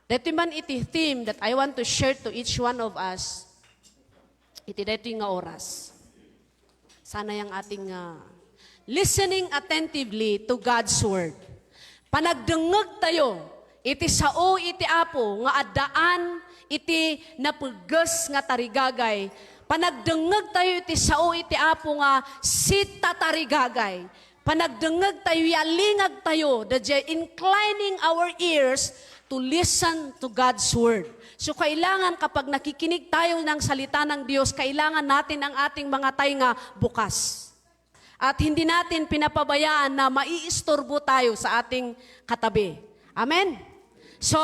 Dito man iti theme that I want to share to each one of us, iti dito nga oras. Sana yung ating listening attentively to God's Word. Panagdengeg tayo, iti sao iti apo, nga addaan iti napulges nga tarigagay. Panagdengeg tayo iti sao iti apo nga sita tarigagay. Panagdengeg tayo, yalingag tayo, inclining our ears to listen to God's Word. So kailangan kapag nakikinig tayo ng salita ng Diyos, kailangan natin ang ating mga tainga bukas. At hindi natin pinapabayaan na maiistorbo tayo sa ating katabi. Amen? So,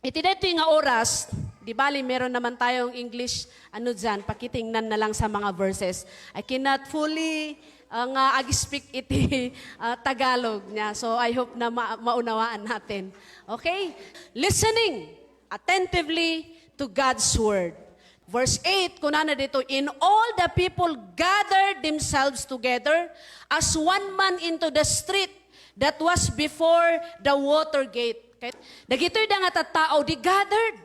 itidito nga oras, di bali meron naman tayong English, dyan, pakitingnan na lang sa mga verses. I cannot fully ag-speak iti Tagalog niya. So, I hope na maunawaan natin. Okay? Listening attentively to God's Word. Verse 8, kunana dito, in all the people gathered themselves together as one man into the street that was before the water gate. Okay? Dagito'y da nga tattao, di gathered.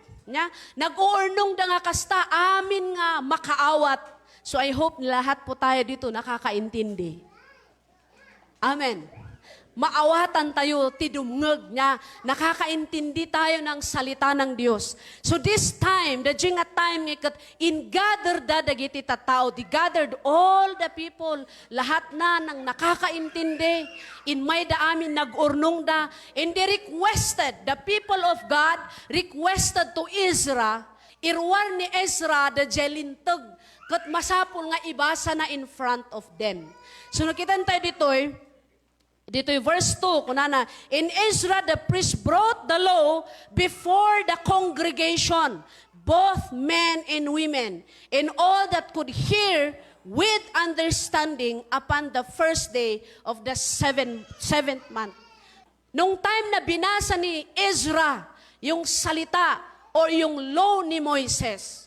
Nag-uurnong da nga kasta, amin nga makaawat. So I hope lahat po tayo dito nakakaintindi. Amen. Maawatan tayo, tidumngeg niya, nakakaintindi tayo ng salita ng Diyos. So this time, the jing at time, in gathered da dagiti tattao, di gathered all the people, lahat na ng nakakaintindi, in may da amin nag-urnong da, and they requested, the people of God requested to Ezra, irwar ni Ezra, the jelintag, kat masapul nga ibasa na in front of them. So nakitan tayo dito'y verse 2, kunana, in Ezra the priest brought the law before the congregation, both men and women, and all that could hear with understanding upon the first day of the seventh month. Nung time na binasa ni Ezra yung salita or yung law ni Moises,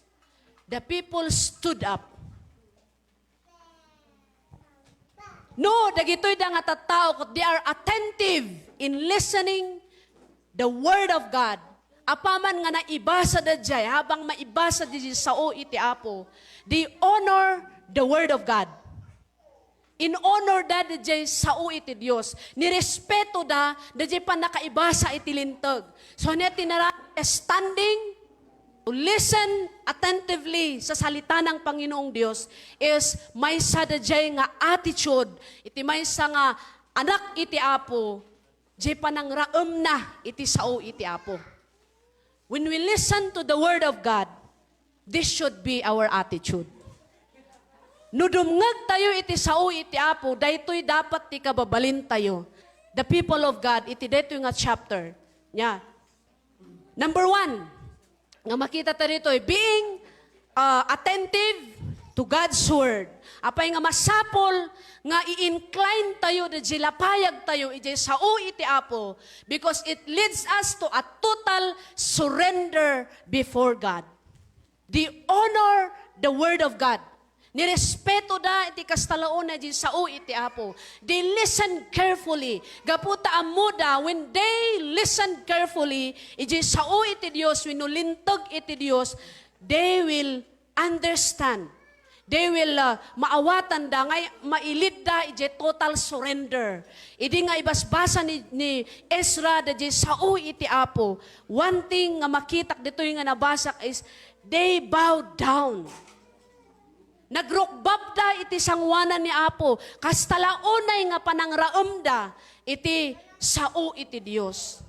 the people stood up. No, dagitoy da nga tattao, they are attentive in listening the Word of God. Apaman nga naibasa da jay, habang maibasa di sao iti apo, they honor the Word of God. In honor da di jay sao iti Dios. Nirespeto da jay pa nakaibasa iti lintag. So neti na standing to listen attentively sa salita ng Panginoong Diyos is may sadajay nga attitude, iti may sa nga anak iti apo, jay panang raem na iti sao iti apo. When we listen to the Word of God, this should be our attitude. Nudumngeg tayo iti sao iti apo, daytoy dapat ti kababalin tayo. The people of God, iti daytoy nga chapter. Yeah. Number 1, nga makita tayo dito, being attentive to God's Word. Apay nga masapol, nga i-incline tayo, na jilapayag tayo, ijay sao iti apo, because it leads us to a total surrender before God. They honor the Word of God. Nirespeto da iti kastalaon na di sao iti apo. They listen carefully. Gaputa amuda, when they listen carefully, iti sao iti Dios, winulintag iti Dios, they will understand. They will maawatan da, ngay mailid da, iti total surrender. Idi nga ibasbasa ni Ezra, da di sao iti apo. One thing nga makitak dito yung nga nabasak is, they bow down. Nagrukbab da iti sangwanan ni Apo. Kastalaunay nga panangraem da iti sao iti Dios.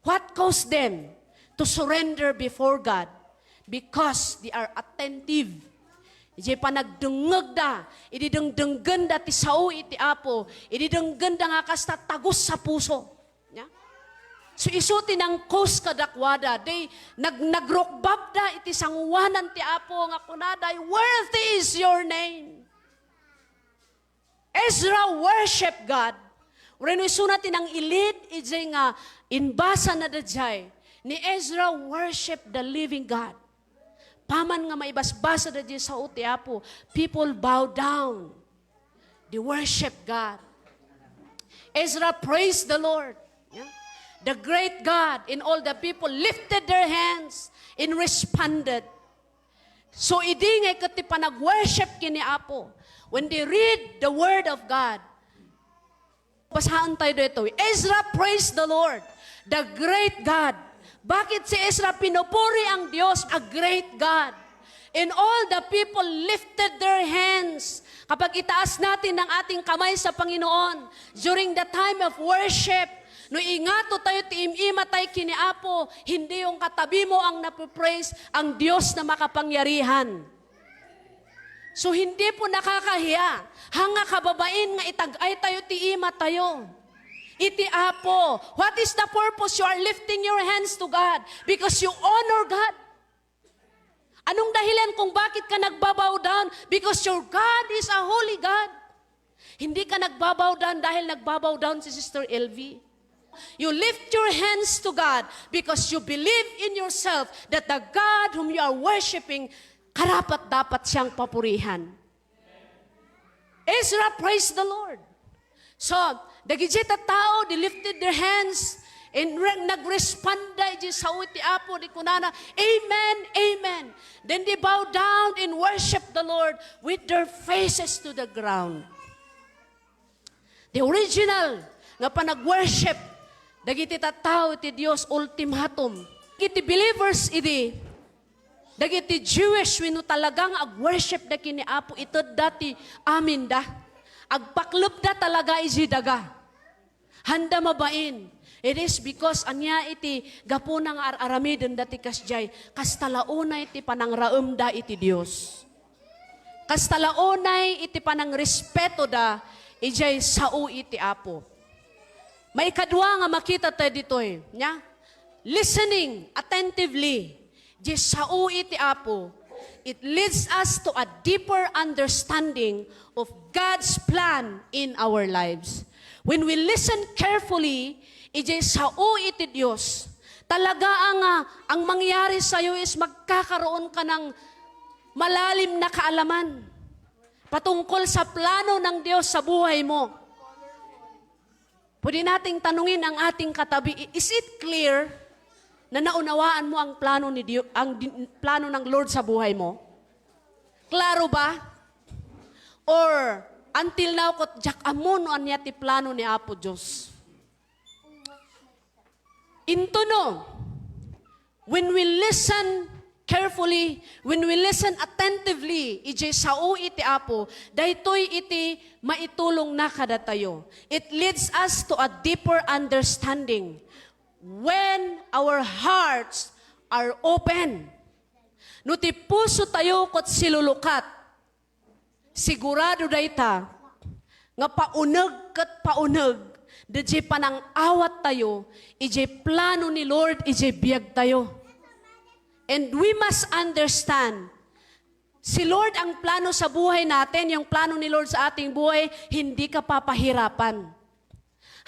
What caused them to surrender before God? Because they are attentive. Iti panagdengeg da, iti dengdenggen da ti sao iti Apo, iti denggen da nga kasta tagus sa puso. Yeah? So isuti ng kos kadakwada, they nagrokbab da iti sangwanan ti apo nga kunaday, worthy is your name. Ezra worship God. Ureno isunat tinang ilid, ijay nga inbasa na dajay, ni Ezra worship the living God. Paman nga maibasbasa dajay sa uti apo, people bow down. They worship God. Ezra praised the Lord. Yeah? the great God, and all the people lifted their hands and responded. So idi ngay kati panag-worship kini Apo. When they read the word of God, basahan tayo dito. Ezra praised the Lord, the great God. Bakit si Ezra pinupuri ang Diyos, a great God? And all the people lifted their hands. Kapag itaas natin ang ating kamay sa Panginoon, during the time of worship, no ingato tayo, tiim-ima tayo kini Apo, hindi yung katabi mo ang napopraise ang Diyos na makapangyarihan. So hindi po nakakahiya. Hanga kababain nga itagay tayo, tiima tayo. Iti Apo, what is the purpose? You are lifting your hands to God because you honor God. Anong dahilan kung bakit ka nagbabow down? Because your God is a holy God. Hindi ka nagbabow down dahil nagbabow down si Sister LV. You lift your hands to God because you believe in yourself that the God whom you are worshiping, karapat-dapat siyang papurihan. Ezra praised the Lord. So, dagiti tao, they lifted their hands and nag-respanda sa uti Apo di kunana, Amen, Amen. Then they bow down and worship the Lord with their faces to the ground. The original nga panag-worship, dagiti tao iti Dios ultimatum. Iti believers idi, dagiti Jewish wino talagang ag-worship da kini Apo, ito dati amin da. Agpaklup da talaga isi daga. Handa mabain. It is because anya iti gapunang aramiden dati kasjay, kastalaunay iti panangraem da iti Dios. Kastalaunay iti panangrespeto da ijay sao iti Apo. May kadwa nga makita tayo ditoy, nya? Listening attentively, di sao iti Apo, it leads us to a deeper understanding of God's plan in our lives. When we listen carefully, ijay sao iti Diyos, talaga ang mangyari sa'yo is magkakaroon ka ng malalim na kaalaman patungkol sa plano ng Diyos sa buhay mo. Pwede nating tanungin ang ating katabi, is it clear na naunawaan mo ang plano ni Diyos, plano ng Lord sa buhay mo? Klaro ba? Or until now, kot jak amon anya ti plano ni Apo Diyos. Into no, when we listen carefully, when we listen attentively, ijay sao iti Apo, daytoy iti maitulong na kada tayo. It leads us to a deeper understanding when our hearts are open. No ti puso tayo kot silulukat, sigurado dayta nga pauneg ket pauneg DJ panang awat tayo, ije plano ni Lord, ije biyag tayo. And we must understand, si Lord ang plano sa buhay natin, yung plano ni Lord sa ating buhay, hindi ka papahirapan.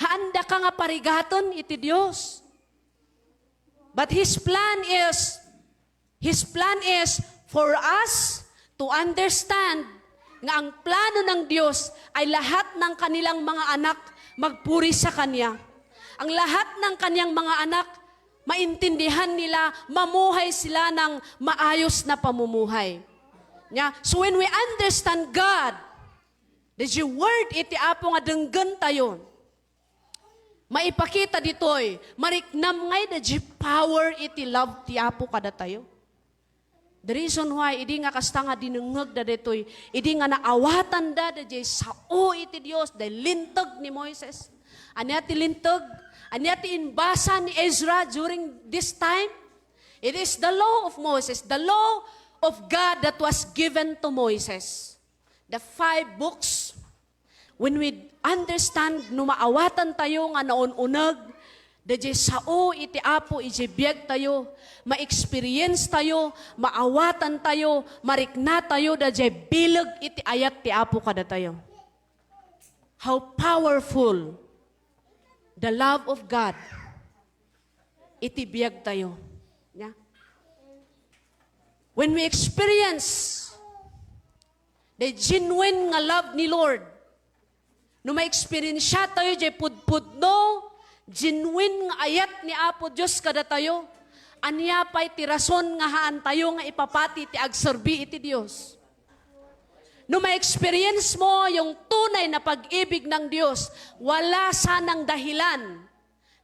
Handa ka nga parigaton, iti Diyos. But His plan is for us to understand nga ang plano ng Diyos ay lahat ng kanilang mga anak magpuri sa Kanya. Ang lahat ng Kanyang mga anak, maintindihan nila, mamuhay sila ng maayos na pamumuhay. Yeah? So when we understand God, that yung word iti Apo nga denggan tayo, maipakita ditoy, mariknam ngay da di power iti love ti Apo kada tayo. The reason why, idi nga kasta nga dinungag da ditoy, idi nga naawatan da di sao iti Dios, da lintag ni Moises. Anya ti lintag, anya ti inbasa ni Ezra during this time. It is the law of Moses, the law of God that was given to Moses. The 5 books. When we understand, numaawatan tayo nga naununag, Dadya sao iti Apo, iti biyag tayo, ma-experience tayo, maawatan tayo, marikna tayo, dadya bilag iti ayat ti Apo kada tayo. How powerful the love of God, iti biyag tayo. Yeah? When we experience the genuine nga love ni Lord, no ma-experience siya tayo, jay pudpudno, Genuine nga ayat ni Apo Diyos kada tayo. Anya pa'y tirason nga haan tayo nga ipapati ti agserbi iti Diyos. No ma-experience mo yung tunay na pag-ibig ng Diyos, wala sanang dahilan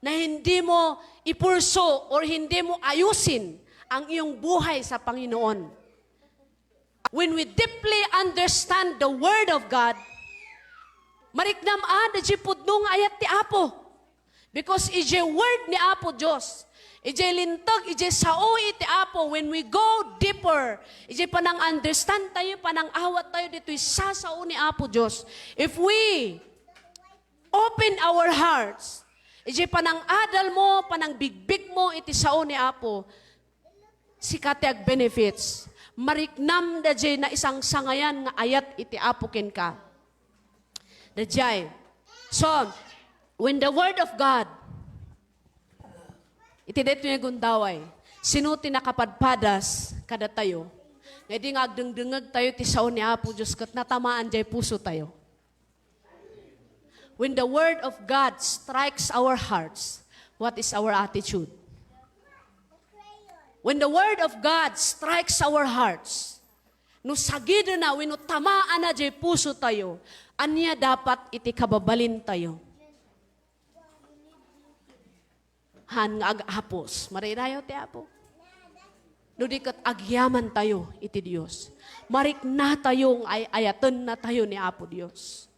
na hindi mo ipurso or hindi mo ayusin ang iyong buhay sa Panginoon. When we deeply understand the Word of God, mariknam da di pudno nga ayat ti Apo. Because ije Word ni Apo Diyos, ije lintag, ije sao iti Apo, when we go deeper, ije panang understand tayo, panang awat tayo, dito'y sasao ni Apo Diyos. If we open our hearts, ije panang adal mo, panang bigbig mo, iti sao ni Apo, si katiag benefits. Mariknam da jay na isang sangayan nga ayat iti Apo ken ka. Da jay. So, when the Word of God, iti dito yung gundaway, sino tinakapadpadas kada tayo, nga di nga agdengdengag tayo ti sao ni Apo Diyos kat natamaan jay puso tayo. When the Word of God strikes our hearts, what is our attitude? When the Word of God strikes our hearts, no sagid na, when tamaan na jay puso tayo, anya dapat iti kababalin tayo. Han nga agapos. Marirayo ti Apo. No di kat agyaman tayo iti Dios. Marik na tayong ayatan na tayo ni Apo Dios.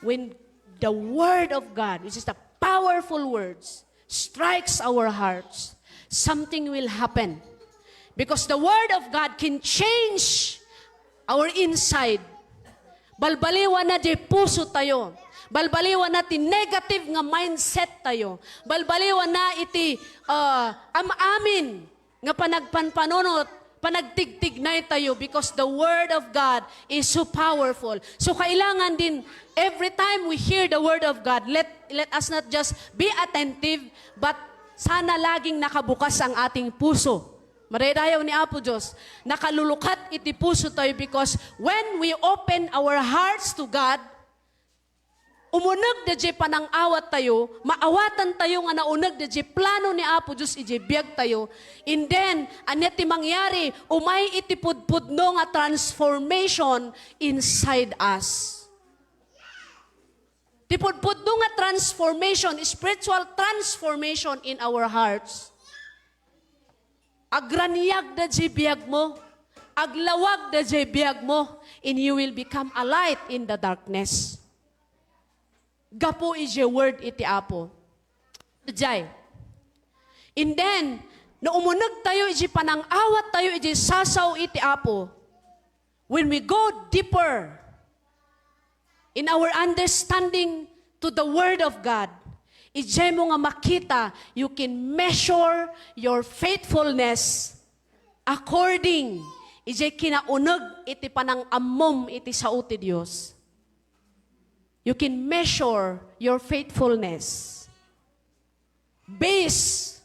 When the Word of God, which is the powerful words, strikes our hearts, something will happen. Because the Word of God can change our inside. Balbaliwan na di puso tayo. Balbaliwan na ti negative nga mindset tayo. Balbaliwan na iti amamin nga panagpanpanunot, panagtigtignay tayo because the Word of God is so powerful. So kailangan din, every time we hear the Word of God, let us not just be attentive, but sana laging nakabukas ang ating puso. Maradayaw ni Apo Diyos, nakalulukat iti puso tayo because when we open our hearts to God, umunag da di panang awat tayo, maawatan tayo nga naunag da di plano ni Apo Diyos iti biyag tayo. And then, anya ti mangyari, umay iti pudpudno nga transformation inside us. Ti pudpudno nga transformation, spiritual transformation in our hearts. Agraniyag da di biyag mo, aglawag da di biyag mo, and you will become a light in the darkness. Gapo ije word iti Apo. Jay. And then, no umunag tayo iji panang awat tayo iji sasaw iti Apo. When we go deeper in our understanding to the Word of God, ije mo nga makita, you can measure your faithfulness according ije kinaunag iti panang ammom iti sao ti Dios. You can measure your faithfulness based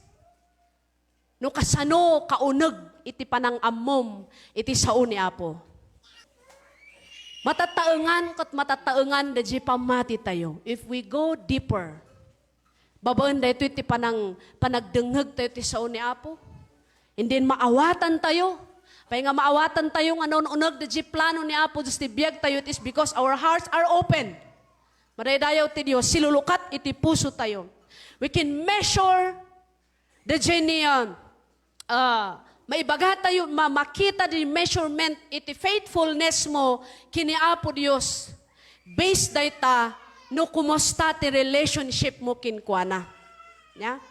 no kasano kauneg iti panang ammom iti sao ni Apo. Matataengan kat matataengan da di pamati tayo. If we go deeper, babaan da ito iti panagdengheg tayo iti sao ni Apo. And then maawatan tayo. Pay nga maawatan tayo nga non-uneg da di plano ni Apo just tibiyag tayo, it is because our hearts are open. Maradayaw ti Diyos, silulukat iti puso tayo. We can measure the genian. Maibaga tayo, makita di measurement iti faithfulness mo kini Apo Diyos. Based data, no kumusta ti relationship mo kinkwana. Yeah?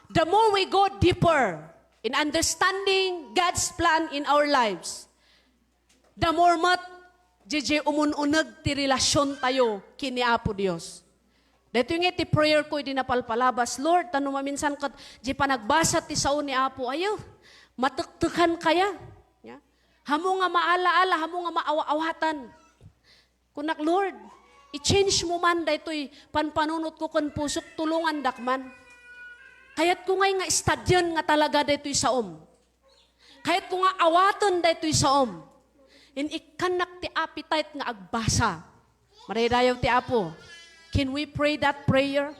The more we go deeper in understanding God's plan in our lives, the more Jeje umununag ti relasyon tayo kini Apo Dios. Dito yung iti prayer ko di napalpalabas, Lord, tanong maminsan kat di pa nagbasa ti sao ni Apo, ayaw, matuktukan kaya. Yeah? Hamo nga maalaala, hamo nga maawa-awatan. Kunak, Lord, i-change mo man dito'y panpanunot ko kan pusok tulungan dakman. Kaya't ko nga estadyan nga talaga dito'y saom. Kaya't ko nga awatan dito'y saom. In ikanak ti appetite nga agbasa. Maradayaw ti Apo. Can we pray that prayer?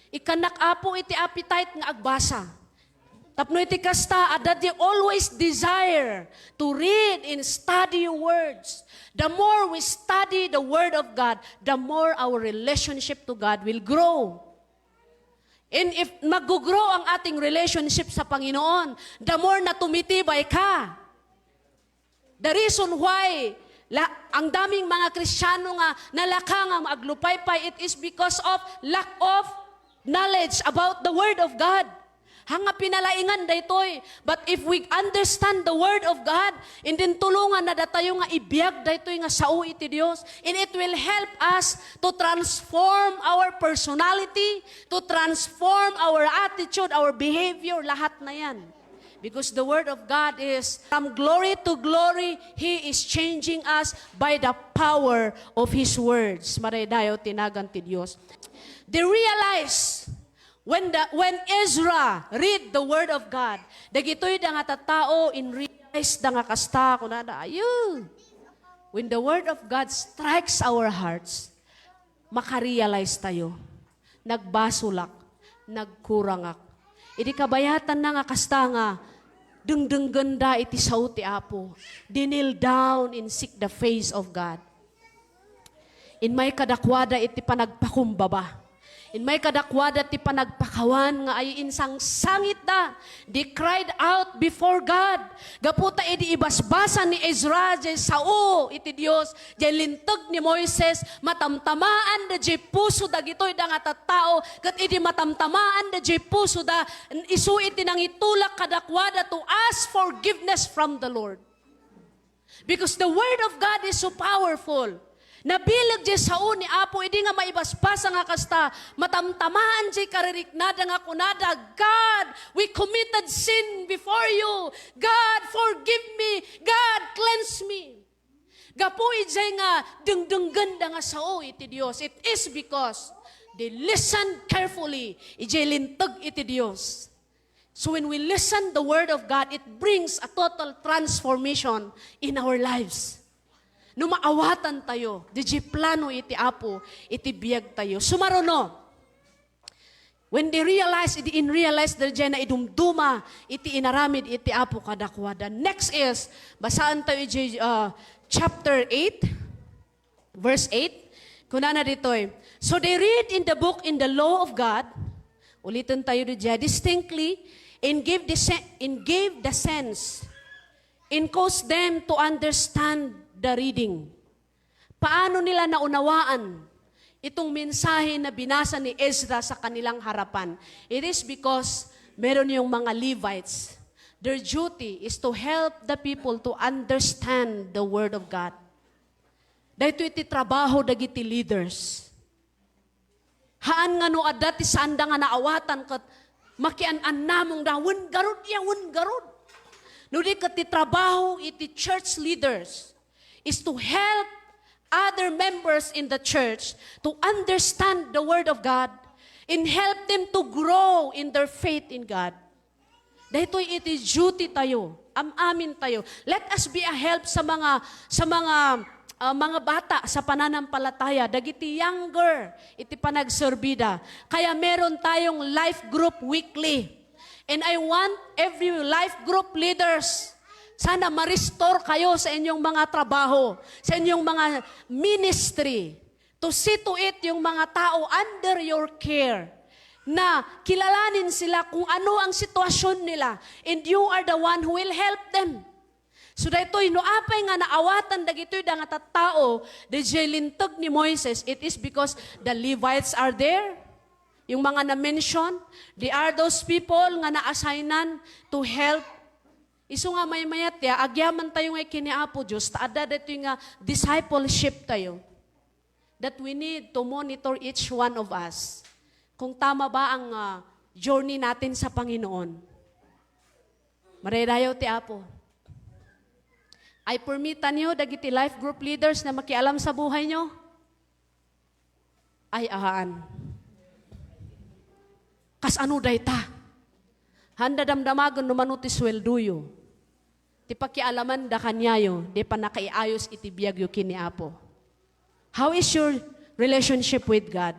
Ikanak apo iti appetite nga agbasa. Tapno iti kasta, that you always desire to read and study your words. The more we study the Word of God, the more our relationship to God will grow. And if mag-grow ang ating relationship sa Panginoon, the more na tumitibay ka. The reason why ang daming mga Kristiyano nga nalaka nga maglupaypay, it is because of lack of knowledge about the Word of God. Hanga pinalaingan daytoy. But if we understand the Word of God, and then tulungan na datayo nga ibiyag daytoy nga sao iti Dios, and it will help us to transform our personality, to transform our attitude, our behavior, lahat na yan. Because the Word of God is from glory to glory, He is changing us by the power of His words. Maraydayo tinagan ti Dios. They realize when Ezra read the Word of God, dagitoy da nga tattao in realize da nga kasta kunada ayo. When the Word of God strikes our hearts, makarealize tayo. Nagbasulak, nagkurangak. Idi kabayatan na nga kasta nga dengdeng ganda iti sao ti Apo. Dinil down and seek the face of God. In may kadakwada iti panagpakumbaba. In may kadakwada ti panagpakawan nga ay insang sangit da. They cried out before God. Gaputa iti ibasbasa ni Ezra jay sao iti Dios jay linteg ni Moises matamtamaan da jay puso dagitoy da nga tattao ket iti matamtamaan da jay puso da isu iti nang itulak kadakwada to ask forgiveness from the Lord. Because the Word of God is so powerful. Nabilag di sao ni Apo, hindi nga maibasbasa nga kasta, matamtamaan di kaririknada nga kunada, God, we committed sin before you. God, forgive me. God, cleanse me. Gapuid di nga dengdenggan nga sao iti Dios. It is because they listen carefully, iti lintag iti Dios. So when we listen the Word of God, it brings a total transformation in our lives. No maawatan tayo, di plano iti Apo, iti biyag tayo. Sumaruno. When they realize, realize na idumduma, iti inaramid, iti Apo kadakwada. Next is, basaan tayo chapter 8, verse 8. Kunana ditoy. So they read in the book, in the law of God, ulitin tayo diya, distinctly, and gave the sense, and caused them to understand the reading. Paano nila naunawaan itong mensahe na binasa ni Ezra sa kanilang harapan? It is because meron yung mga Levites. Their duty is to help the people to understand the Word of God. Dahito iti trabaho dagiti leaders. Haan nga no adat ti sanda nga naawatan kat makian-an namong da wen garod. No di kat ti trabaho iti church leaders is to help other members in the church to understand the Word of God and help them to grow in their faith in God. Dahitoy iti duty tayo, amin tayo. Let us be a help sa mga bata sa pananampalataya, dagiti younger, iti panagserbida. Kaya meron tayong life group weekly. And I want every life group leaders, sana ma-restore kayo sa inyong mga trabaho, sa inyong mga ministry, to see to it yung mga tao under your care, na kilalanin sila kung ano ang sitwasyon nila, and you are the one who will help them. So daytoy no apay nga naawatan dagitoy da nga tattao, the lintag ni Moises, it is because the Levites are there. Yung mga na-mention, they are those people nga na-assignan to help. Isu nga may-mayat ya, agyaman tayo nga kiniapo Diyos, taada dito nga discipleship tayo. That we need to monitor each one of us. Kung tama ba ang journey natin sa Panginoon. Marirayaw ti Apo. I permitan nyo, dagiti life group leaders na makialam sa buhay nyo. Ay ahaan. Kas ano day ta? Handa damdamagon numano ti swelduyo. Ti pakialaman da kanyayo, di pa nakaiayos iti biyagyo kini Apo. How is your relationship with God?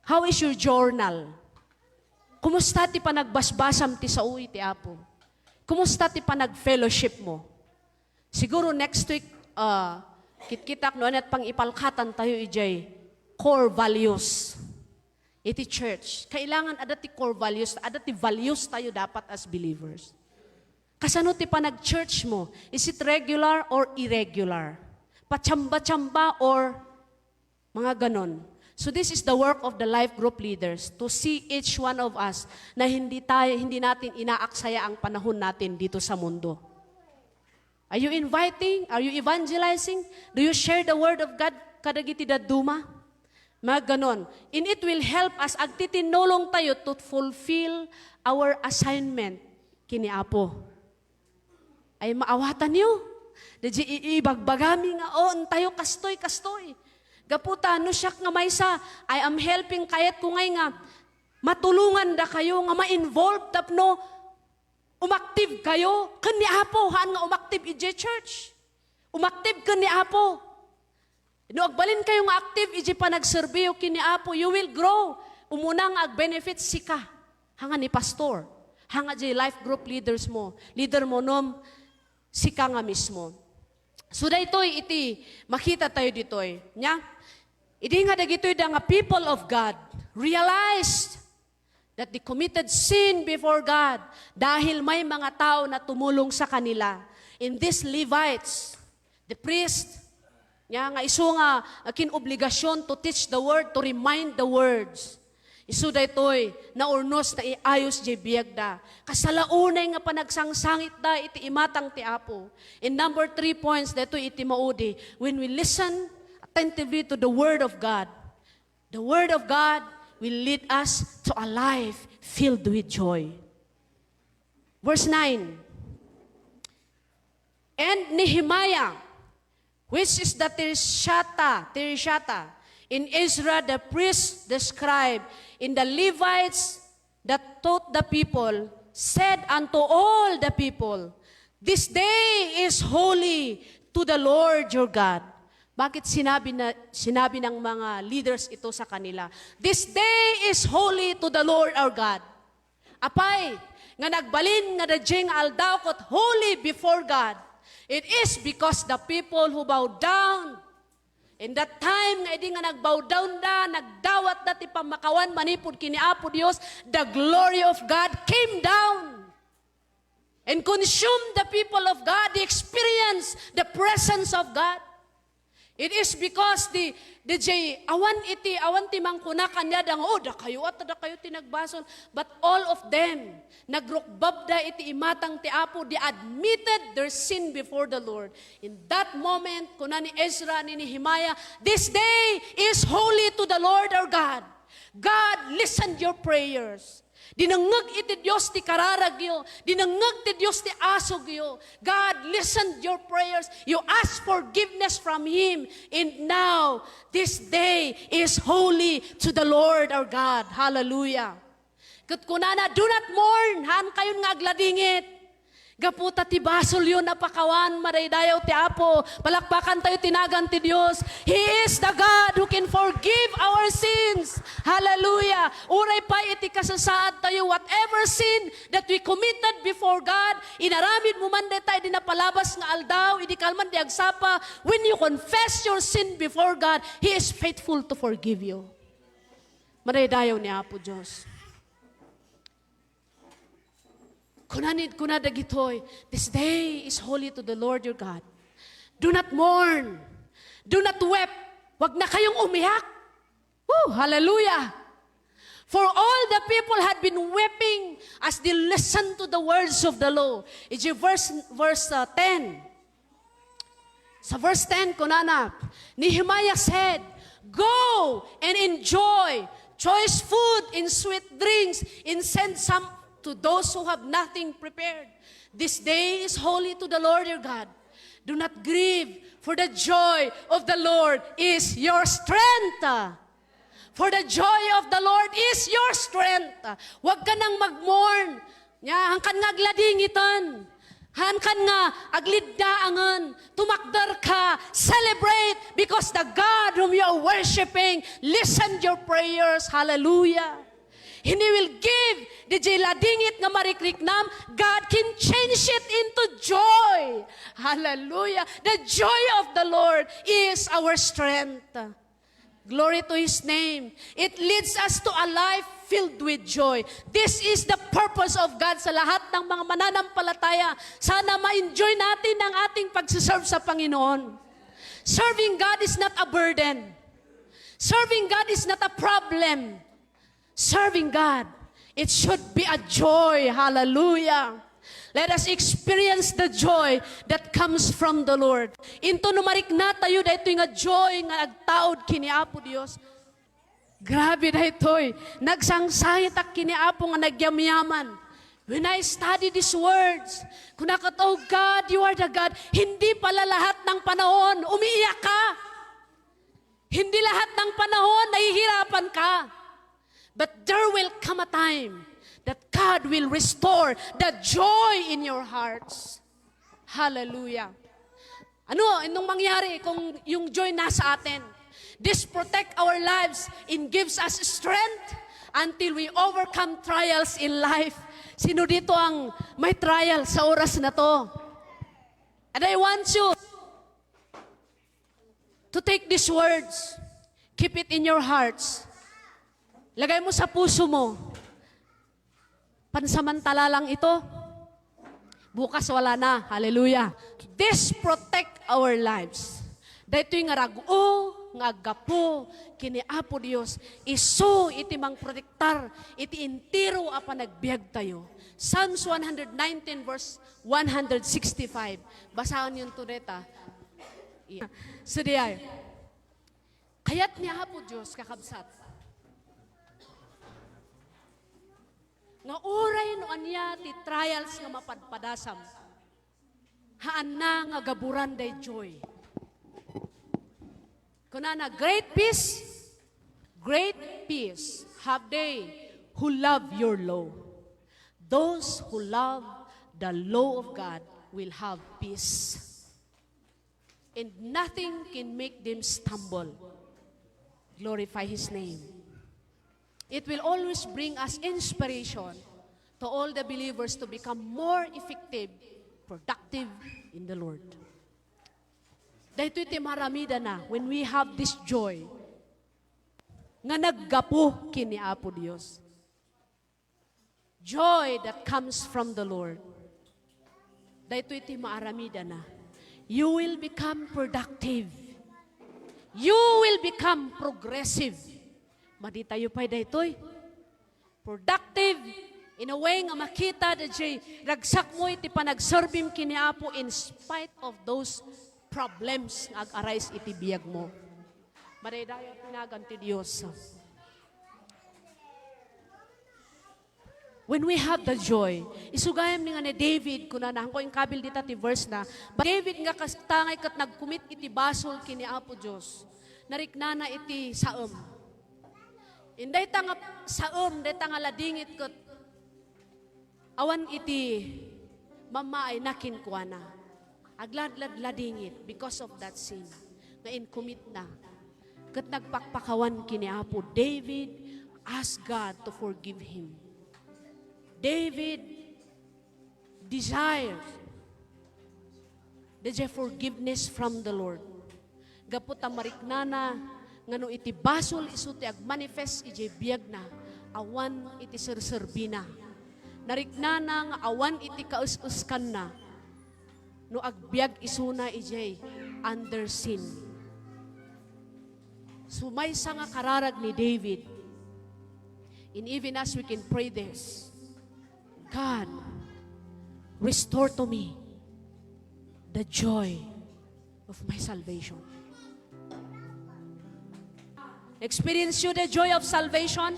How is your journal? Kumusta ti panagbasbasam ti sauy ti Apo? Kumusta ti panag-fellowship mo? Siguro next week, kitkitak noon at pang ipalkatan tayo ijay core values. Iti church. Kailangan ada ti core values, ada ti values tayo dapat as believers. Kasano ti panag-church mo? Is it regular or irregular? Pachamba-chamba or mga ganon. So this is the work of the life group leaders to see each one of us na hindi natin inaaksaya ang panahon natin dito sa mundo. Are you inviting? Are you evangelizing? Do you share the word of God kadagiti daduma? Mga ganon. And it will help us agtitinulong tayo to fulfill our assignment kini Apo. Ay maawatan niyo. Dadya ibagbagami nga, tayo kastoy. Gaputa, no siyak nga maysa, I am helping kayat ko ngay nga, matulungan da kayo, nga ma-involve tapno, umaktiv kayo, kani Apo, haan nga umaktiv ije church. Umaktiv kani Apo. No, agbalin kayo nga active, ije pa nagserbiyo kini Apo, you will grow. Umunang ag-benefit sika, hanga ni pastor, hanga ije life group leaders mo, leader mo nom, sika nga mismo. So daytoy iti makita tayo ditoy, nya? Idi nga dagitoy da nga people of God realized that they committed sin before God dahil may mga tao na tumulong sa kanila. In these Levites, the priest, nya nga isu nga kinobligasyon to teach the word, to remind the words. Isu daytoy naurnos na iayos jay biyagda. Kasalaunay nga panagsangsangit da iti imatang ti Apo. In number 3 points daytoy iti maudi, when we listen attentively to the word of God, the word of God will lead us to a life filled with joy. Verse 9. And Nehemiah, which is the Tirshata, in Ezra the priest, the scribe, in the Levites that taught the people, said unto all the people, this day is holy to the Lord your God. Bakit sinabi ng mga leaders ito sa kanila? This day is holy to the Lord our God. Apay, nga nagbalin nga dadyeng aldaw kot holy before God. It is because the people who bow down in that time, nga hindi nga nagbow down da, nagdawat da ti pamakawan manipod kini Apo Dios, the glory of God came down and consumed the people of God, the experience, the presence of God. It is because awan ti mangkuna kanya da kayo tinagbason, but all of them nagrukbab da iti imatang ti Apo, they admitted their sin before the Lord. In that moment, kuna ni Ezra ni Nehemiah, this day is holy to the Lord our God. God listened your prayers. Dinangag iti Diyos ti kararagyo. Dinangag ti Diyos ti asogyo. God listened your prayers. You asked forgiveness from Him. And now, this day is holy to the Lord our God. Hallelujah. Kat kunana, do not mourn. Han kayon nga agladingit. Gaputa ti basol yun napakawan, maraydayaw ti Apo. Palakpakan tayo tinagan ti Diyos. He is the God who can forgive our sins. Hallelujah. Uray pa iti kasasaad tayo, whatever sin that we committed before God, inaramid mo man tayo di napalabas nga aldaw, idi kalman di agsapa, when you confess your sin before God, He is faithful to forgive you. Maraydayaw ni Apo Diyos. Kuna dagitoy, this day is holy to the Lord your God. Do not mourn. Do not weep. Wag na kayong umiyak. Woo, hallelujah. For all the people had been weeping as they listened to the words of the law. It's verse 10. Sa verse 10, kunana, Nehemiah said, go and enjoy choice food and sweet drinks and send some to those who have nothing prepared. This day is holy to the Lord your God. Do not grieve, for the joy of the Lord is your strength. For the joy of the Lord is your strength. Huwag ka nang mag-mourn. Hangkan nga agladingitan. Hangkan nga agliddaangan. Tumakdar ka. Celebrate because the God whom you are worshiping listened your prayers. Hallelujah. He will give the ladingit nga marikriknam, God can change it into joy. Hallelujah. The joy of the Lord is our strength. Glory to His name. It leads us to a life filled with joy. This is the purpose of God sa lahat ng mga mananampalataya. Sana ma-enjoy natin ang ating pagsiserve sa Panginoon. Serving God is not a burden. Serving God is not a problem. Serving God, it should be a joy. Hallelujah. Let us experience the joy that comes from the Lord. Into numarik na tayo, dahito nga joy nga nagtaod kini Apo Dios. Grabe dahitoy. Nagsangsangit ak kini Apo nga nagyamyaman. When I study these words, kung nakataw, God, you are the God, hindi pala lahat ng panahon, umiiyak ka. Hindi lahat ng panahon, nahihirapan ka. But there will come a time that God will restore the joy in your hearts. Hallelujah. Anong mangyari kung yung joy nasa atin? This protect our lives and gives us strength until we overcome trials in life. Sino dito ang may trial sa oras na to? And I want you to take these words, keep it in your hearts. Lagay mo sa puso mo. Pansamantala lang ito. Bukas wala na. Hallelujah. This protect our lives. Dahito nga rago, nga agapo, kini Apo Dios, iso iti mang protektar, iti intiro apa nagbiag tayo. Psalms 119 verse 165. Basahan yun to deta. So diay. Kayat niya Apo Dios kakabsat. Nga oray no anya ti trials nga mapadpadasam. Haan na nga gaburan day joy. Kunana, great peace have they who love your law. Those who love the law of God will have peace. And nothing can make them stumble. Glorify His name. It will always bring us inspiration to all the believers to become more effective, productive in the Lord. Dahito iti maramida na when we have this joy nga naggapo kini Apo Dios. Joy that comes from the Lord. Dahito iti maaramida na. You will become productive. You will become progressive. Madi tayo pa'y daytoy. Productive, in a way nga makita da jay ragsak mo iti panagserbim kini Apo in spite of those problems nga ag-arise iti biyag mo. Maday dayo tinagan ti Dios. When we have the joy, isugayam ni nga ni David, kuna na ko yung kabil dita ti verse na, but David nga kastangay kat nagkumit iti basol kini Apo Dios. Nariknana iti saom. Inday tanga saom, day tanga ladingit kat awan iti mama ay nakin kuana. Agladlad ladingit because of that sin. Nga inkumit na. Kat nagpakpakawan kini Apo, David asked God to forgive him. David desires the forgiveness from the Lord. Gapot ang mariknana, nga no iti basol isuti ag manifest iti biyag na, awan iti serserbina. Nariknana nga awan iti kaus-uskan na, no agbiag isuna iti under sin. Sumaysa nga kararag ni David, and even as we can pray this, God, restore to me the joy of my salvation. Experience you the joy of salvation?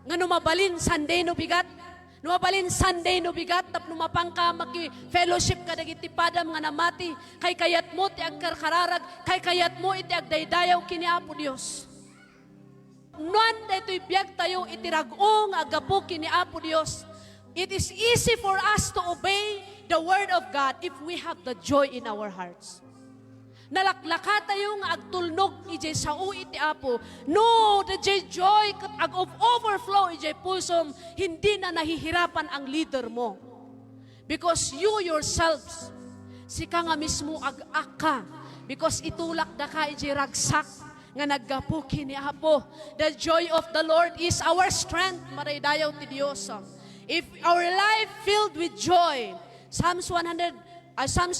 Nga numabalin Sunday no bigat? Numabalin Sunday no bigat? Tap numapang ka, maki-fellowship ka dagiti padam nga namati, kay kayat mo ti agkarkararag, kay kayat mo iti agdaydayaw kini Apo Dios. Nuan daytoy biag tayo itirag-o nga agapo kini Apo Dios. It is easy for us to obey the word of God if we have the joy in our hearts. Nalaklaka tayo nga agtulnog ijay sao iti Apo. No, the joy kat ag of overflow ijay pusom, hindi na nahihirapan ang leader mo. Because you yourselves, sika nga mismo ag-aka. Because itulak da ka ijay ragsak nga naggapuki ni Apo. The joy of the Lord is our strength. Maraydayaw ti Diyos. If our life filled with joy, Psalms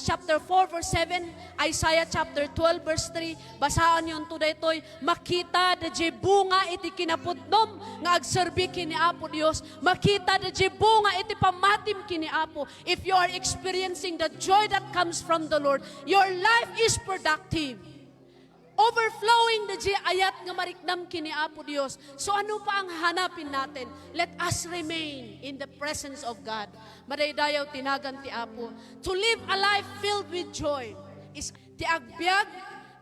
chapter 4 verse 7, Isaiah chapter 12 verse 3, basaan yun today toy, makita da je bunga iti kinaputnom nga agserbi kini Apo Dios, makita da je bunga iti pamatim kini Apo. If you are experiencing the joy that comes from the Lord, your life is productive. Overflowing the ayat nga mariknam kini Apo Dios. So ano pa ang hanapin natin? Let us remain in the presence of God. Madaydayaw tinagan ti Apo. To live a life filled with joy is ti agbyag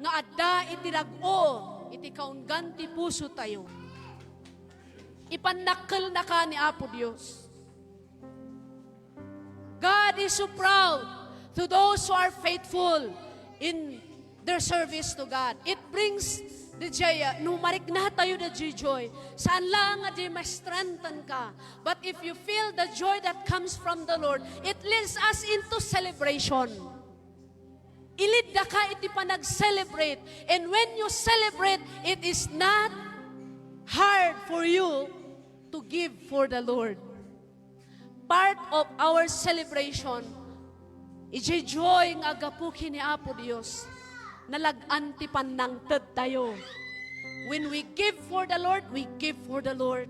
nga adda iti dag-o iti kaunggan ti puso tayo. Ipanakkel na ka ni Apo Dios. God is so proud to those who are faithful in their service to God. It brings the joy. Numarik na tayo the joy. Saan lang nga di ma-strengthen ka. But if you feel the joy that comes from the Lord, it leads us into celebration. Ilid na ka iti pa nag-celebrate. And when you celebrate, it is not hard for you to give for the Lord. Part of our celebration, iti joy nga agapuki ni Apo Dios. Nalagan ti panangted tayo. When we give for the Lord, we give for the Lord.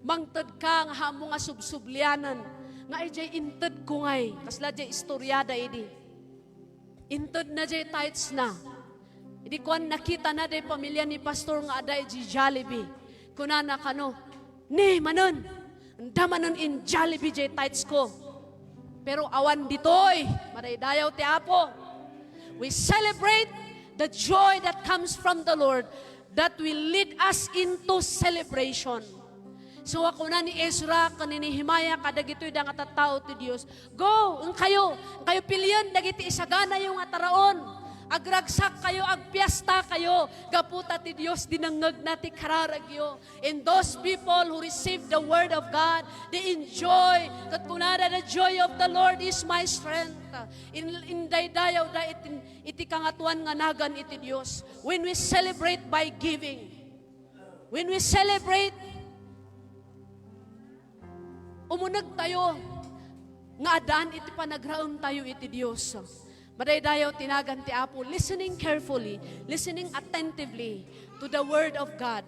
Mangted ka nga hamo nga subsublianan. Nga ijay inted ko ngay. Kasla jay istoryada idi. Inted na jay tights na. Idi kuan nakita na day pamilya ni pastor nga aday jay Jollibee. Kunana kano, ni manon. Anda manon in Jollibee jay tights ko. Pero awan ditoy. Maraydayaw ti Apo. We celebrate the joy that comes from the Lord that will lead us into celebration. So ako na ni Ezra, kaninihimaya, kadagito'y da nga tattao ti Diyos. Go! Ang kayo piliyon, dagiti isagana yung ataraon. Agragsak kayo, agpiasta kayo. Gaputa ti Diyos, dinangag na ti kararagyo. And those people who receive the word of God, they enjoy. Kat kunada, the joy of the Lord is my strength. In daydayaw da iti kangatuan nga nagan iti Diyos. When we celebrate by giving, when we celebrate, umunag tayo, nga adaan iti panagraon tayo iti Diyos. Madaydayaw tinagan ti Apo, listening carefully, listening attentively to the word of God.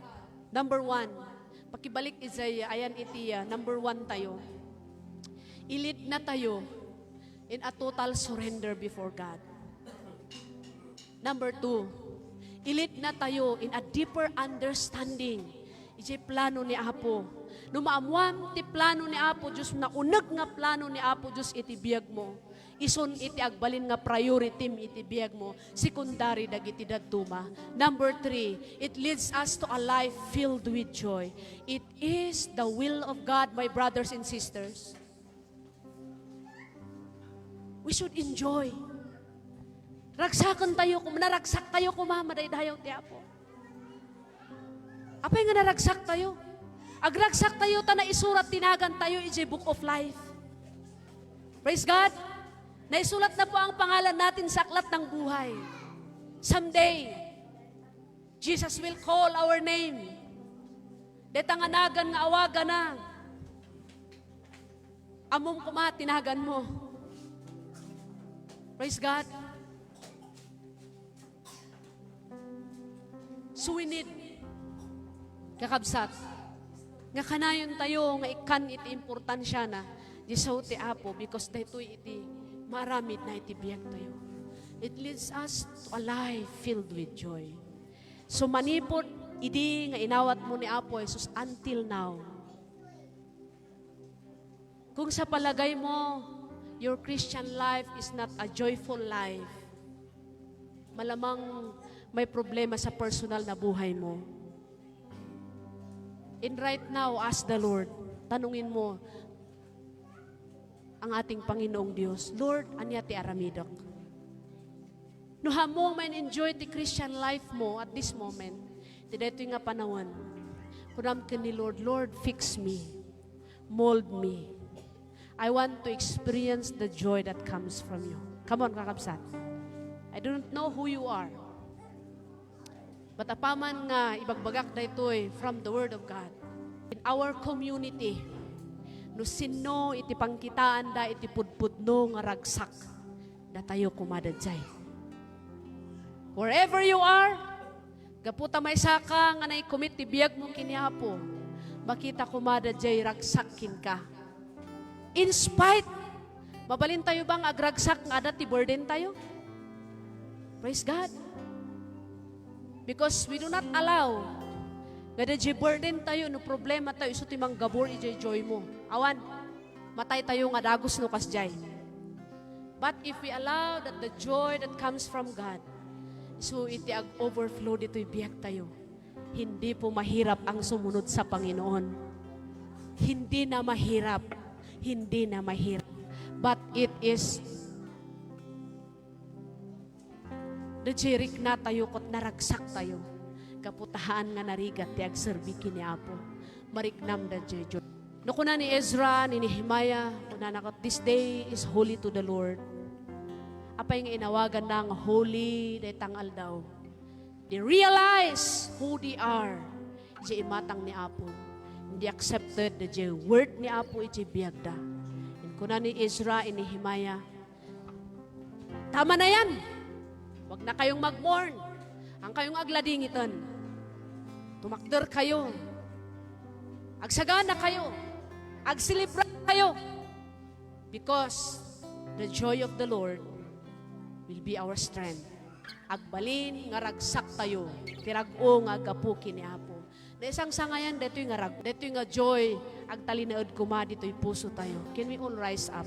Number 1, pakibalik Isaiah, ayan iti, number 1 tayo. Ilid na tayo in a total surrender before God. Number 2, ilid na tayo in a deeper understanding. Iti plano ni Apo. Numaamuam ti plano ni Apo Diyos, na unag nga plano ni Apo Diyos iti biyag mo. Ison iti agbalin nga priority iti biyag mo, secondary dagiti daduma. Number 3, it leads us to a life filled with joy. It is the will of God, my brothers and sisters. We should enjoy. Ragsakan tayo, kung naragsak tayo, kumamadaydayaw ti Apo. Apay nga naragsak tayo? Agragsak tayo, ta na isurat tinagan tayo, iti book of life. Praise God! Naisulat na po ang pangalan natin sa aklat ng buhay. Someday, Jesus will call our name. Detanganagan nga awagan na. Among kumatinagan mo. Praise God. So we need kakabsat. Nga kanayon tayo, nga ikan iti importansya na di sa ti Apo, because daytoy iti maramid na itibiyag tayo. It leads us to a life filled with joy. So manipot, idi nga inawat mo ni Apo Jesus until now. Kung sa palagay mo, your Christian life is not a joyful life, malamang may problema sa personal na buhay mo. And right now, ask the Lord, tanungin mo, ang ating Panginoong Diyos, Lord, anya ti aramidok? No hamo man enjoy the Christian life mo at this moment. Dito nga panahon. Kunam ka ni Lord, Lord, fix me. Mold me. I want to experience the joy that comes from you. Come on, kakabsat. I don't know who you are. But apaman nga, ibagbagak na ito'y from the Word of God. In our community, no sino iti pangkitaan da iti pudpudno nga ragsak da tayo kumadadjay. Wherever you are, gaputa may saka nga nai-commit ti biyag mo kiniapo, makita kumadadjay ragsakin ka. In spite, mabalin tayo bang agragsak nga dati burden tayo? Praise God. Because we do not allow nga di burden tayo, no problema tayo, iso timang gabor i-joy mo. Awan, matay tayo nga dagos no kasjay. But if we allow that the joy that comes from God, so iti ag-overflow dito'y biyak tayo, hindi po mahirap ang sumunod sa Panginoon. Hindi na mahirap. Hindi na mahirap. But it is the jirik na tayo kot naragsak tayo. Kaputahan nga narigat ti agserbikin ni Apo. Mariknam da jejo. No kuna ni Ezra, ni Nehemiah, kuna nakot, this day is holy to the Lord. Apa yung inawagan ng holy day tangal daw. They realize who they are. Ije imatang ni Apo. Hindi accepted the word ni Apo ije biyagda. Kuna ni Ezra, ni Nehemiah, tama na yan. Huwag na kayong mag-mourn. Ang kayong agladingitan. Tumakder kayo. Agsagana kayo. Agsilibra kayo. Because the joy of the Lord will be our strength. Agbalin, nga ragsak tayo. Tirag-o nga gapukin ni Apo. Na isang sangayan, dito'y nga rag. Dito'y nga joy. Agtalinaod kuma, dito'y puso tayo. Can we all rise up?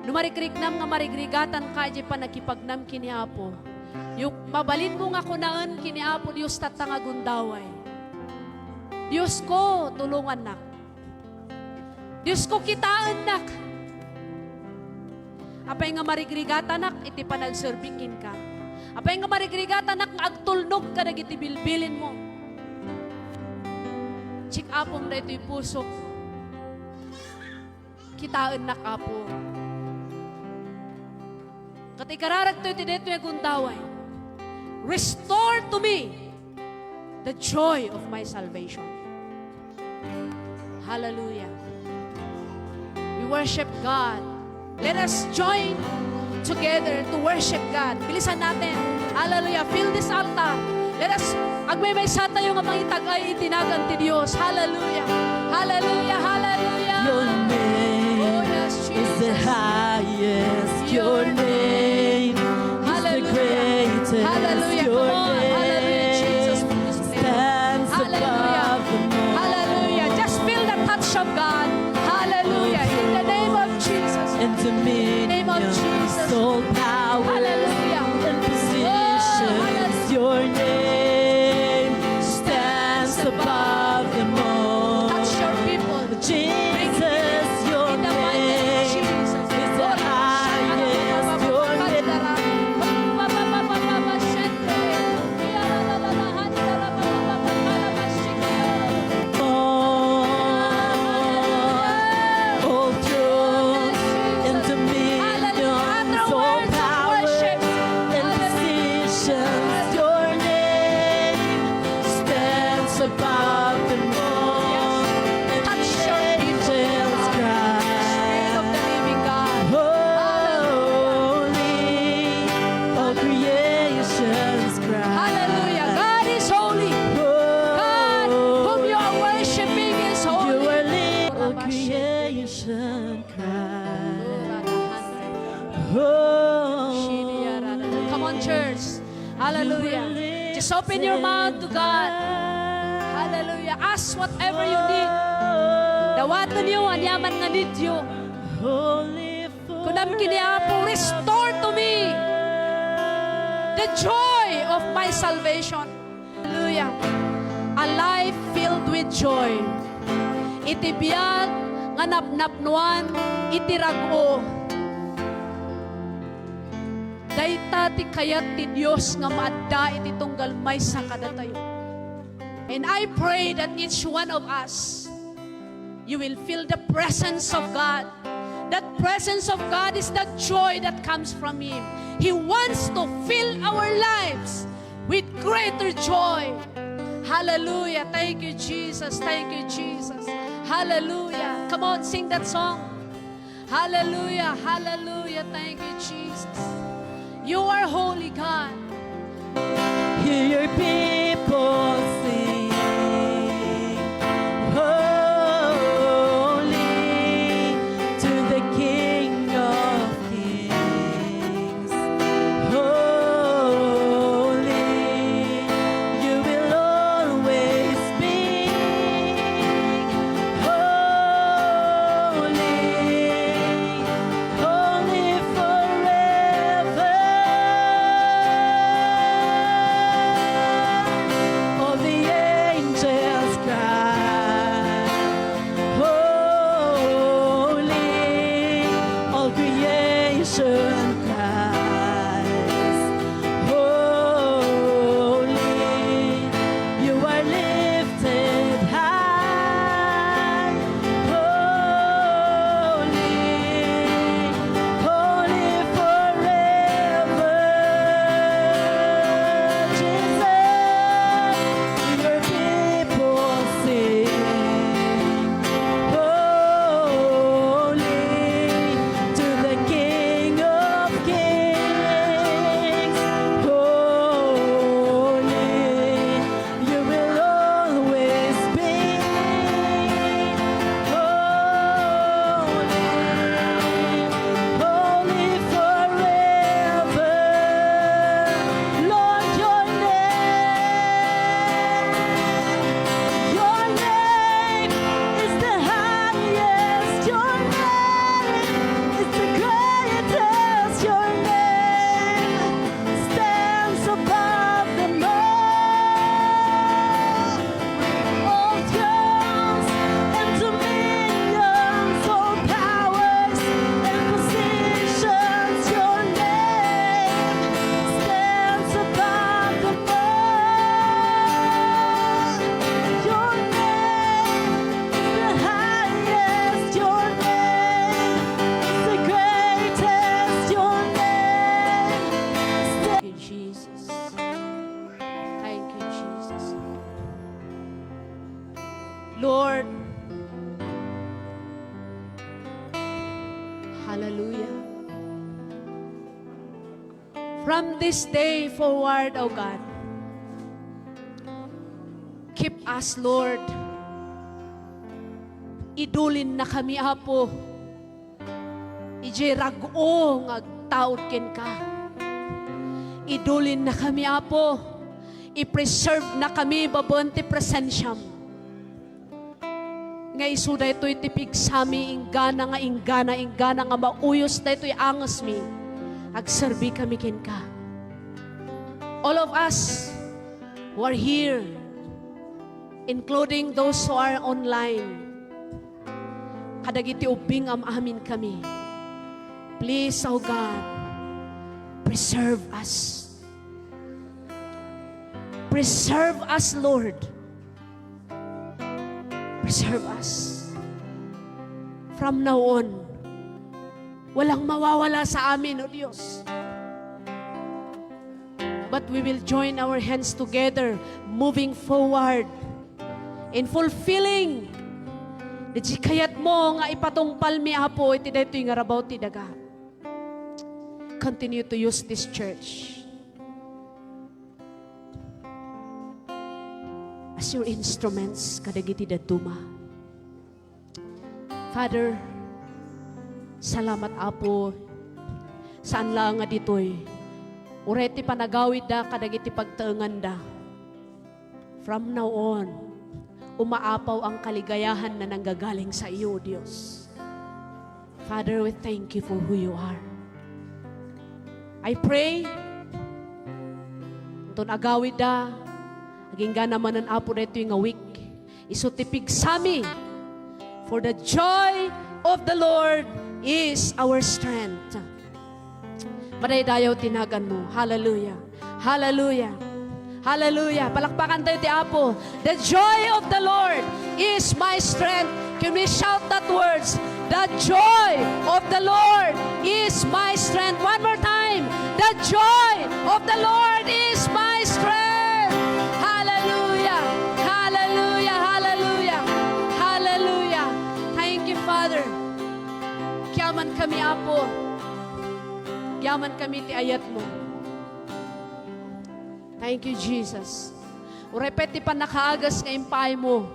Numarikrignam nga marigrigatan ka, di pa nakipagnam kini Apo. Yung mabalin mo nga kunaan kini Apo, Diyos tatanga gundaway. Diyos ko, tulungan nak. Diyos ko, kitaan nak. Apay nga marigrigatan nak, iti pa nagserbikin ka. Apay nga marigrigatan nak, agtulnog ka, nagiti bilbilin mo. Chik Apom na ito'y puso. Kitaan nak, Apo. Katikararag to iti dito yung gundaway. Restore to me the joy of my salvation. Hallelujah. We worship God. Let us join together to worship God. Bilisan natin. Hallelujah. Fill this altar. Let us, agmay-maysa tayo nga mangitag ay itinagan ti Diyos. Hallelujah. Hallelujah. Hallelujah. Your name is the highest. Your name is the greatest. Hallelujah. Your Come on. Hallelujah. Jesus stands Hallelujah. above them all. Hallelujah. Just feel the touch of God. Hallelujah. In the name of Jesus. And Name of dominion, Jesus. soul power, Hallelujah. and positions. Your name stands above them all. Touch your people. Jesus, your In the mighty name of name Jesus. is the highest. Your name all thrones and dominions, all powers and positions. Your name stands above them all. And Touch the your people. angels cry, Spirit of the living God. holy, all creations cry. Hallelujah. God is holy. God, whom you are worshiping is You holy. are lit, all creation cry. Holy. Come on, church. Hallelujah. Just open your mouth to God. Hallelujah. Ask whatever you need. Dawatan niyo, anyaman nga need you. Holy Kunam kiniapo, restore to me the joy of my salvation. Hallelujah. A life filled with joy. Itibiyag nga napnapnuan itirago. Dayta ti kayat ti Dios nga maadda iti tunggal may sa kadatayo. And I pray that each one of us, you will feel the presence of God. That presence of God is that joy that comes from Him. He wants to fill our lives with greater joy. Hallelujah. Thank you, Jesus. Thank you, Jesus. Hallelujah. Come on, sing that song. Hallelujah. Hallelujah. Thank you, Jesus. You are holy, God. Hear your people sing. Holy to the King of Kings. Holy, you will always be. Holy, holy forever. All the angels cry, holy, all creation cries, holy, you are lifted high, holy, holy forever, Jesus. Your people sing, holy to the King of Kings. Holy, you will always be. Holy, holy forever. Lord, your name is the highest. Your name is the greatest. Your name stands above them all thrones and dominions, all powers and positions. Your name stands above them all. Your name is the highest. Your name is the greatest. Your name Thank you, Jesus. Thank you, Jesus. Lord, hallelujah. From this day forward, O God, keep us, Lord. Idulin na kami, Apo. Ije rag-o nga taod ken ka. Idulin na kami, Apo. I-preserve na kami, babon ti presensyam. Nga isuda ito'y tipig sami, inggana nga mauyos na ito'y angas mi. Agserbi kami ken ka. All of us who are here, including those who are online, kadagiti ubing am amin kami. Please, O God, preserve us. Preserve us, Lord. Preserve us. From now on, walang mawawala sa amin, O Diyos. But we will join our hands together, moving forward in fulfilling the kayat mo nga ipatungpal mi, Apo, iti daytoy nga rabaw ti daga. Continue to use this church as your instruments kadagiti daduma. Father, salamat, Apo, saan lang nga ditoy ureti panagawid da kadagiti pagtaengan da. From now on, umaapaw ang kaligayahan na nanggagaling sa iyo, Diyos. Father, we thank you for who you are. I pray, itong agawid da, aging naman ang Apo na ito yung week, isutipig sami, For the joy of the Lord is our strength. Madaydayaw tinagan mo. Hallelujah. Hallelujah. Hallelujah. Palakpakan tayo ti Apo. The joy of the Lord is my strength. Can we shout that words? The joy of the Lord is my strength. One more time. The joy of the Lord is my strength. Hallelujah. Hallelujah. Hallelujah. Hallelujah. Thank you, Father. Kiyaman kami, Apo. Kiyaman kami ti ayat mo. Thank you, Jesus. Urepet ti pan nakaagas nga impay mo.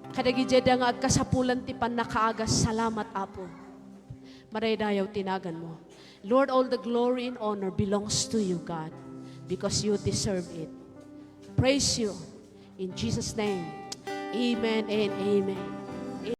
Kadagijeda nga agkasapulan ti pan nakaagas. Salamat, Apo. Maraydayaw tinagan mo. Lord, all the glory and honor belongs to you, God, because you deserve it. Praise you. In Jesus' name, amen and amen.